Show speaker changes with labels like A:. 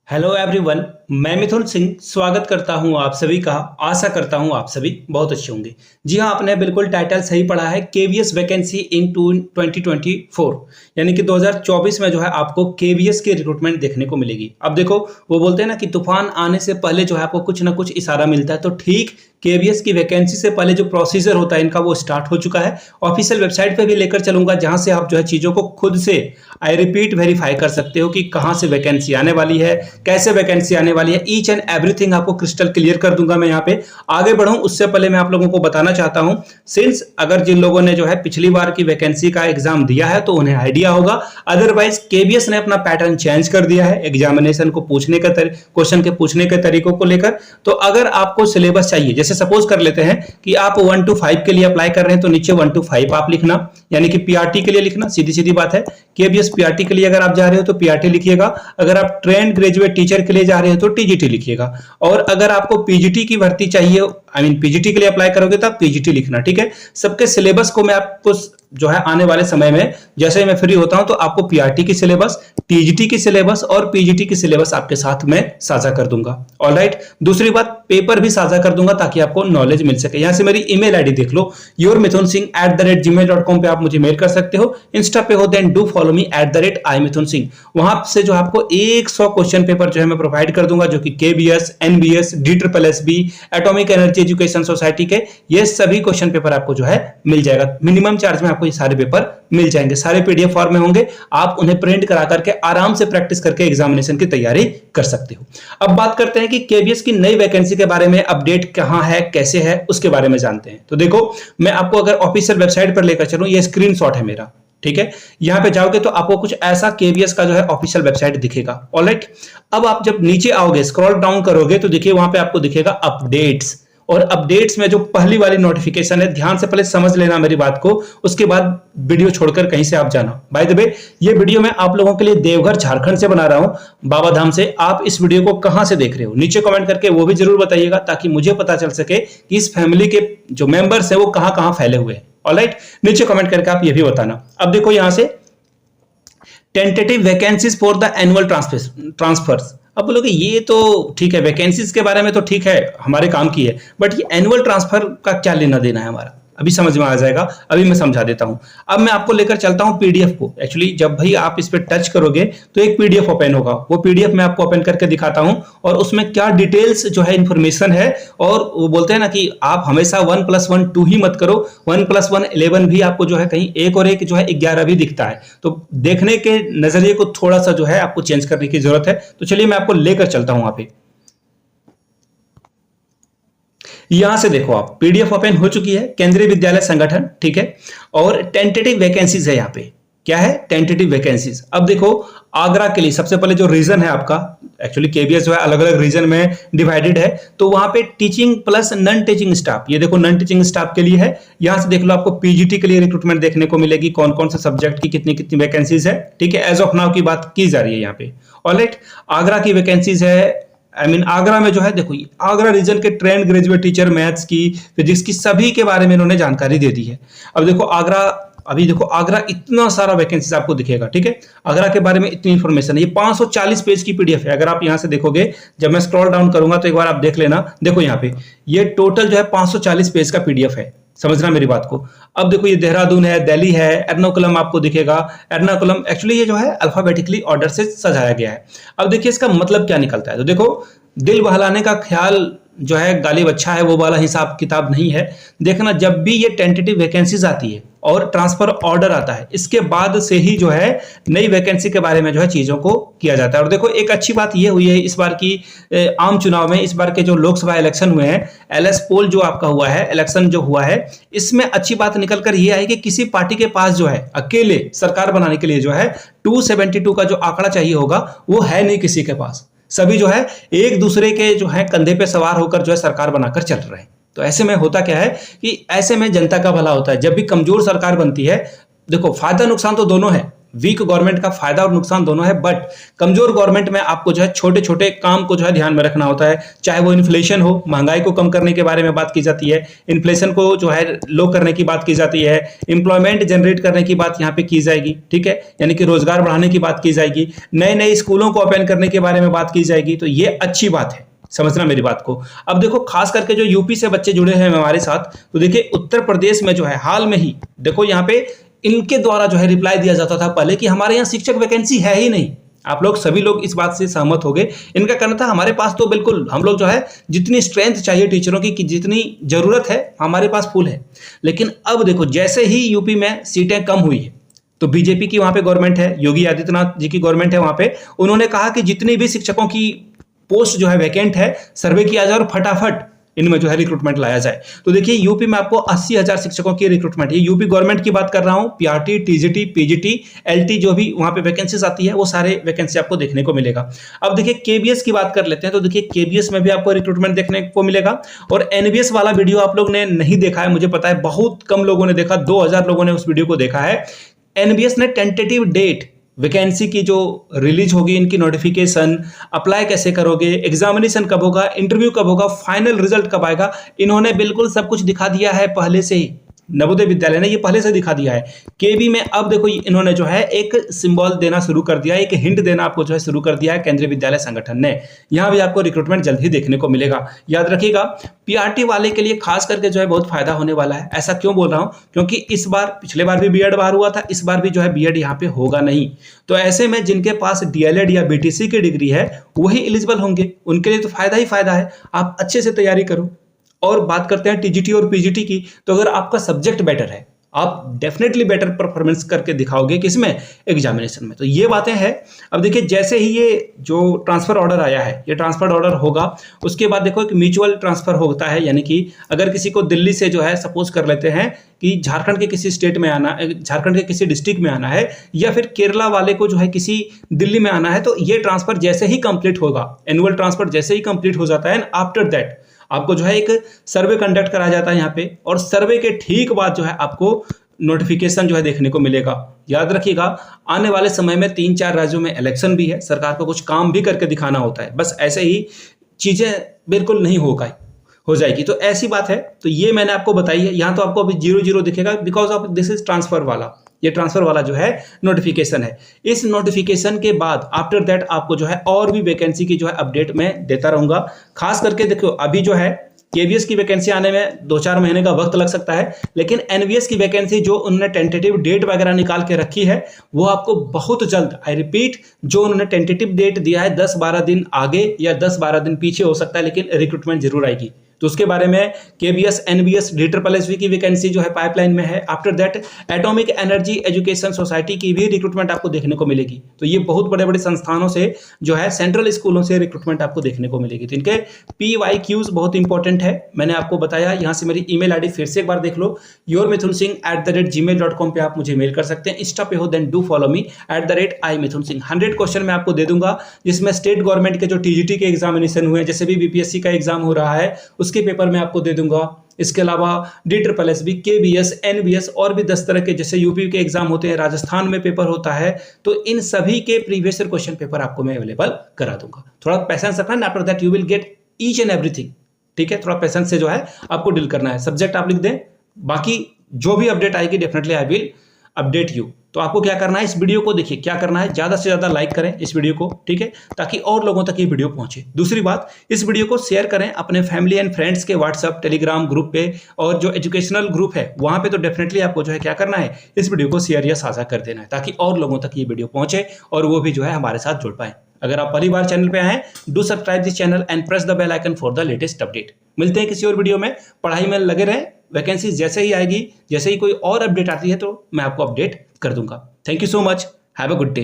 A: Hello everyone, मैं मिथुन सिंह स्वागत करता हूं आप सभी का। आशा करता हूं आप सभी बहुत अच्छे होंगे। जी हां, आपने बिल्कुल टाइटल सही पढ़ा है। केवीएस वैकेंसी इन 2024 यानी कि 2024 में जो है आपको केवीएस की रिक्रूटमेंट देखने को मिलेगी। अब देखो, वो बोलते हैं ना कि तूफान आने से पहले जो है आपको कुछ ना कुछ इशारा मिलता है, तो ठीक केवीएस की वैकेंसी से पहले जो प्रोसीजर होता है इनका वो स्टार्ट हो चुका है। ऑफिशियल वेबसाइट पे भी लेकर चलूंगा, जहां से आप जो है चीजों को खुद से आई रिपीट वेरीफाई कर सकते हो कि कहां से वैकेंसी आने वाली है, कैसे वैकेंसी आने वाली है। ईच एंड एवरीथिंग आपको क्रिस्टल क्लियर कर दूंगा। मैं यहाँ पे आगे बढ़ूं उससे पहले मैं आप लोगों को बताना चाहता हूं, सिंस अगर जिन लोगों ने जो है पिछली बार की वैकेंसी का एग्जाम दिया है तो उन्हें आइडिया होगा। अदरवाइज केवीएस ने अपना पैटर्न चेंज कर दिया है एग्जामिनेशन को पूछने का क्वेश्चन के पूछने के तरीकों को लेकर। तो अगर आपको सिलेबस चाहिए, जैसे सपोज कर लेते हैं कि आप 1 to 5 के लिए अप्लाई कर रहे हैं, तो नीचे 1 to 5 आप लिखना, यानी कि पीआरटी के लिए लिखना। सीधी सीधी बात है। केवीएस पीआरटी के लिए अगर आप जा रहे हो तो पीआरटी लिखिएगा। अगर आप ट्रेंड ग्रेजुएट टीचर के लिए जा रहे हो तो टीजीटी लिखिएगा। और अगर आपको पीजीटी की भर्ती चाहिए, पीजीटी के लिए अप्लाई करोगे तो आप पीजीटी लिखना। ठीक है। सबके सिलेबस को मैं आपको जो है आने वाले समय में जैसे मैं फ्री होता हूं तो आपको पीआरटी की सिलेबस, टीजीटी की सिलेबस और पीजीटी की सिलेबस आपके साथ में साझा कर दूंगा। ऑलराइट। दूसरी बात, पेपर भी साझा कर दूंगा ताकि आपको नॉलेज मिल सके। यहां से मेरी ईमेल आईडी देख लो, yourmithunsingh@gmail.com पे आप मुझे मेल कर सकते हो। इंस्टा पे हो then do follow me @imithunsingh। वहां से जो आपको 100 क्वेश्चन पेपर जो है मैं प्रोवाइड कर दूंगा, जो कि KBS, NBS, DSSB, atomic energy education society के ये सभी क्वेश्चन पेपर आपको जो है मिल जाएगा। मिनिमम चार्ज में आपको ये सारे पेपर मिल जाएंगे। सारे पीडीएफ फॉर्म में होंगे। आप उन्हें प्रिंट करा करके आराम से प्रैक्टिस करके एग्जामिनेशन की तैयारी कर सकते हो। अब बात करते हैं कि केवीएस की नई वैकेंसी के बारे में, अपडेट कहां है, कैसे है, उसके बारे में जानते हैं। तो देखो, मैं आपको अगर ऑफिशियल वेबसाइट पर लेकर चलूं, ये स्क्रीनशॉट है मेरा। ठीक है। यहां पे जाओगे तो आपको कुछ ऐसा केवीएस का जो है ऑफिशियल वेबसाइट दिखेगा। ऑलराइट। अब आप जब नीचे आओगे, स्क्रॉल डाउन करोगे तो देखिए वहां पे आपको दिखेगा अपडेट्स। और अपडेट्स में जो पहली वाली नोटिफिकेशन है, ध्यान से पहले समझ लेना मेरी बात को, उसके बाद वीडियो छोड़कर कहीं से आप जाना। बाय द वे, ये वीडियो मैं आप लोगों के लिए देवघर झारखंड से बना रहा हूं, बाबा धाम से। आप इस वीडियो को कहां से देख रहे हो नीचे कमेंट करके वो भी जरूर बताइएगा, ताकि मुझे पता चल सके कि इस फैमिली के जो मेंबर्स हैं वो कहां कहां फैले हुए हैं। ऑलराइट। नीचे कमेंट करके आप ये भी बताना। अब देखो यहां से tentative vacancies for the annual transfers. अब बोलोगे ये तो ठीक है, वैकेंसीज के बारे में तो ठीक है, हमारे काम की है, बट ये एनुअल ट्रांसफर का क्या लेना देना है हमारा, अभी समझ में आ जाएगा। अभी मैं समझा देता हूं। अब मैं आपको लेकर चलता हूं पीडीएफ को। एक्चुअली जब भाई आप इस पे टच करोगे तो एक पीडीएफ ओपन होगा। वो पीडीएफ मैं आपको ओपन करके दिखाता हूं और उसमें क्या डिटेल्स जो है इंफॉर्मेशन है। और वो बोलते हैं ना कि आप हमेशा 1+1 2 ही मत करो, 1+1 11 भी आपको जो है कहीं एक और एक जो है 11 भी दिखता है। तो देखने के नजरिए को थोड़ा सा जो है आपको चेंज करने की जरूरत है। तो चलिए मैं आपको लेकर चलता हूं वहां पे। यहां से देखो, आप पीडीएफ ओपन हो चुकी है, केंद्रीय विद्यालय संगठन। ठीक है। और टेंटेटिव वैकेंसीज है। यहां पे क्या है, टेंटेटिव वैकेंसीज। अब देखो, आगरा के लिए सबसे पहले जो रीजन है आपका, एक्चुअली केवीएस जो है अलग अलग रीजन में डिवाइडेड है, तो वहां पे teaching plus non teaching staff, ये देखो नॉन टीचिंग स्टाफ के लिए है। यहां से देख लो, आपको पीजीटी के लिए रिक्रूटमेंट देखने को मिलेगी, कौन कौन से सब्जेक्ट की कितनी कितनी वैकेंसीज है। ठीक है। एज ऑफ नाउ की बात की जा रही है यहाँ पे। ऑलराइट। आगरा की वैकेंसीज है। आगरा में जो है देखो, आगरा रीजन के ट्रेंड ग्रेजुएट टीचर, मैथ्स की, फिजिक्स की, सभी के बारे में इन्होंने जानकारी दे दी है। अब देखो आगरा, अभी देखो आगरा इतना सारा वैकेंसीज आपको दिखेगा। ठीक है। आगरा के बारे में इतनी इंफॉर्मेशन है। ये 540 पेज की पीडीएफ है। अगर आप यहां से देखोगे, जब मैं स्क्रॉल डाउन करूंगा तो एक बार आप देख लेना। देखो यहाँ पे ये टोटल जो है 540 पेज का पीडीएफ है। समझना मेरी बात को। अब देखो, ये देहरादून है, दिल्ली है, एर्नाकुलम आपको दिखेगा। एर्नाकुलम एक्चुअली ये जो है अल्फाबेटिकली ऑर्डर से सजाया गया है। अब देखिए इसका मतलब क्या निकलता है। तो देखो, दिल बहलाने का ख्याल जो है गालिब अच्छा है, वो वाला हिसाब किताब नहीं है। देखना, जब भी ये टेंटेटिव वैकेंसीज आती है और ट्रांसफर ऑर्डर आता है, इसके बाद से ही जो है नई वैकेंसी के बारे में जो है चीजों को किया जाता है। और देखो, एक अच्छी बात ये हुई है इस बार की आम चुनाव में, इस बार के जो लोकसभा इलेक्शन हुए हैं, एलएस पोल जो आपका हुआ है, इलेक्शन जो हुआ है, इसमें अच्छी बात निकल कर ये आई कि किसी पार्टी के पास जो है अकेले सरकार बनाने के लिए जो है 272 का जो आंकड़ा चाहिए होगा, वो है नहीं किसी के पास। सभी जो है एक दूसरे के जो है कंधे पे सवार होकर जो है सरकार बनाकर चल रहे हैं। तो ऐसे में होता क्या है कि ऐसे में जनता का भला होता है। जब भी कमजोर सरकार बनती है, देखो फायदा नुकसान तो दोनों है, वीक गवर्नमेंट का फायदा और नुकसान दोनों है, बट कमजोर गवर्नमेंट में आपको जो है छोटे छोटे काम को जो है ध्यान में रखना होता है। चाहे वो इन्फ्लेशन हो, महंगाई को कम करने के बारे में बात की जाती है, इन्फ्लेशन को जो है लो करने की बात की जाती है, एम्प्लॉयमेंट जनरेट करने की बात यहाँ पे की जाएगी, ठीक है, यानी कि रोजगार बढ़ाने की बात की जाएगी, नए नए स्कूलों को ओपन करने के बारे में बात की जाएगी। तो ये अच्छी बात है, समझना मेरी बात को। अब देखो खास करके जो यूपी से बच्चे जुड़े हैं हमारे साथ, तो देखिए उत्तर प्रदेश में जो है हाल में ही देखो यहाँ पे इनके द्वारा जो है रिप्लाई दिया जाता था पहले कि हमारे यहाँ शिक्षक वैकेंसी है ही नहीं। आप लोग सभी लोग इस बात से सहमत हो गए। इनका कहना था हमारे पास तो बिल्कुल हम लोग जो है जितनी स्ट्रेंथ चाहिए टीचरों की, कि जितनी जरूरत है हमारे पास फुल है। लेकिन अब देखो जैसे ही यूपी में सीटें कम हुई है, तो बीजेपी की वहां पे गवर्नमेंट है, योगी आदित्यनाथ जी की गवर्नमेंट है, वहां पे उन्होंने कहा कि जितनी भी शिक्षकों की पोस्ट जो है वैकेंट है सर्वे किया जाए और फटाफट इनमें जो है रिक्रूटमेंट लाया जाए। तो देखिए यूपी में आपको 80,000 शिक्षकों की रिक्रूटमेंट, ये यूपी गवर्नमेंट की बात कर रहा हूं, पीआरटी, टीजीटी, पीजीटी, एलटी जो भी वहां पे वैकेंसीज आती है वो सारे वैकेंसी आपको देखने को मिलेगा। अब देखिए केबीएस की बात कर लेते हैं, तो देखिए केबीएस में भी आपको रिक्रूटमेंट देखने को मिलेगा। और एनबीएस वाला वीडियो आप लोग ने नहीं देखा है, मुझे पता है बहुत कम लोगों ने देखा, 2000 लोगों ने उस वीडियो को देखा है। एनबीएस ने टेंटेटिव डेट वैकेंसी की जो रिलीज होगी, इनकी नोटिफिकेशन, अप्लाई कैसे करोगे, एग्जामिनेशन कब होगा, इंटरव्यू कब होगा, फाइनल रिजल्ट कब आएगा, इन्होंने बिल्कुल सब कुछ दिखा दिया है पहले से ही। नवोदय विद्यालय ने ये पहले से दिखा दिया है। केबी में अब देखो इन्होंने जो है एक सिंबल देना शुरू कर दिया है, एक हिंट देना आपको जो है शुरू कर दिया है केंद्रीय विद्यालय संगठन ने। यहां भी आपको रिक्रूटमेंट जल्द ही देखने को मिलेगा। याद रखिएगा पीआरटी वाले के लिए खास करके जो है बहुत फायदा होने वाला है। ऐसा क्यों बोल रहा हूं, क्योंकि इस बार, पिछले बार भी बीएड बाहर हुआ था, इस बार भी जो है बीएड यहाँ पे होगा नहीं। तो ऐसे में जिनके पास डीएलएड या बीटीसी की डिग्री है वही एलिजिबल होंगे, उनके लिए तो फायदा ही फायदा है। आप अच्छे से तैयारी करो। और बात करते हैं टीजीटी और पीजीटी की, तो अगर आपका सब्जेक्ट बेटर है आप डेफिनेटली बेटर परफॉर्मेंस करके दिखाओगे किसमें, एग्जामिनेशन में। तो ये बातें हैं। अब देखिए जैसे ही ये जो ट्रांसफर ऑर्डर आया है, ये ट्रांसफर ऑर्डर होगा, उसके बाद देखो एक म्यूचुअल ट्रांसफर होता है, यानी कि अगर किसी को दिल्ली से जो है सपोज कर लेते हैं कि झारखंड के किसी स्टेट में आना, झारखंड के किसी डिस्ट्रिक्ट में आना है, या फिर केरला वाले को जो है किसी दिल्ली में आना है, तो ये ट्रांसफर जैसे ही कंप्लीट होगा, एनुअल ट्रांसफर जैसे ही कंप्लीट हो जाता है, एंड आफ्टर दैट आपको जो है एक सर्वे कंडक्ट करा जाता है यहाँ पे, और सर्वे के ठीक बाद जो है आपको नोटिफिकेशन जो है देखने को मिलेगा। याद रखिएगा आने वाले समय में 3-4 राज्यों में इलेक्शन भी है, सरकार को कुछ काम भी करके दिखाना होता है, बस ऐसे ही चीजें बिल्कुल नहीं हो जाएगी। तो ऐसी बात है। तो ये मैंने आपको बताई है। यहाँ तो आपको अभी 0-0 दिखेगा because of this is transfer वाला, ये ट्रांसफर वाला जो है नोटिफिकेशन है। इस नोटिफिकेशन के बाद आफ्टर दैट आपको जो है और भी वैकेंसी की जो है अपडेट मैं देता रहूंगा। खास करके देखो अभी जो है केबीएस की वैकेंसी आने में 2-4 महीने का वक्त लग सकता है, लेकिन एनवीएस की वैकेंसी जो उन्होंने टेंटेटिव डेट वगैरह निकाल के रखी है वो आपको बहुत जल्द, आई रिपीट, जो उन्होंने टेंटेटिव डेट दिया है 10-12 दिन आगे या 10-12 दिन पीछे हो सकता है, लेकिन रिक्रूटमेंट जरूर आएगी। तो उसके बारे में केबीएस, एनबीएस, DSSB की वैकेंसी जो है पाइपलाइन में है। After that atomic energy education society की भी रिक्रूटमेंट आपको देखने को मिलेगी। तो ये बहुत बड़े बड़े संस्थानों से जो है सेंट्रल स्कूलों से रिक्रूटमेंट आपको देखने को मिलेगी। तो इनके PYQs बहुत इंपॉर्टेंट है, मैंने आपको बताया। यहाँ से मेरी ईमेल आईडी फिर से एक बार देख लो, yourmithunsingh@gmail.com पे आप मुझे मेल कर सकते हैं। इंस्टा पे हो then do follow me @imithunsingh। 100 question मैं आपको दे दूंगा, जिसमें स्टेट गवर्नमेंट के जो टीजीटी के एग्जामिनेशन हुए, जैसे भी बीपीएससी का एग्जाम हो रहा है उसके पेपर में आपको दे दूंगा। इसके अलावा DSSB, KBS, NBS और भी 10 तरह के, जैसे यूपी के एग्जाम होते हैं, राजस्थान में पेपर होता है, तो इन सभी के प्रीवियस ईयर क्वेश्चन पेपर आपको मैं अवेलेबल करा दूंगा। थोड़ा पैसेंस रखना, after that you will get each and everything. ठीक है, थोड़ा पैसेंस से जो है आपको डील करना है। सब्जेक्ट आप लिख दें, बाकी जो भी अपडेट आएगी definitely I will update you. तो आपको क्या करना है, इस वीडियो को देखिए, क्या करना है, ज्यादा से ज्यादा लाइक करें इस वीडियो को, ठीक है, ताकि और लोगों तक ये वीडियो पहुंचे। दूसरी बात, इस वीडियो को शेयर करें अपने फैमिली एंड फ्रेंड्स के व्हाट्सएप, टेलीग्राम ग्रुप पे, और जो एजुकेशनल ग्रुप है वहां पे तो डेफिनेटली आपको जो है क्या करना है, इस वीडियो को शेयर या साझा कर देना है, ताकि और लोगों तक ये वीडियो पहुंचे और वो भी जो है हमारे साथ जुड़ पाए। अगर आप पहली बार चैनल पे आए हैं, do subscribe this channel and press the bell icon for the latest update. मिलते हैं किसी और वीडियो में। पढ़ाई में लगे रहें, वैकेंसी जैसे ही आएगी, जैसे ही कोई और अपडेट आती है तो मैं आपको अपडेट कर दूंगा। Thank you so much, have a good day.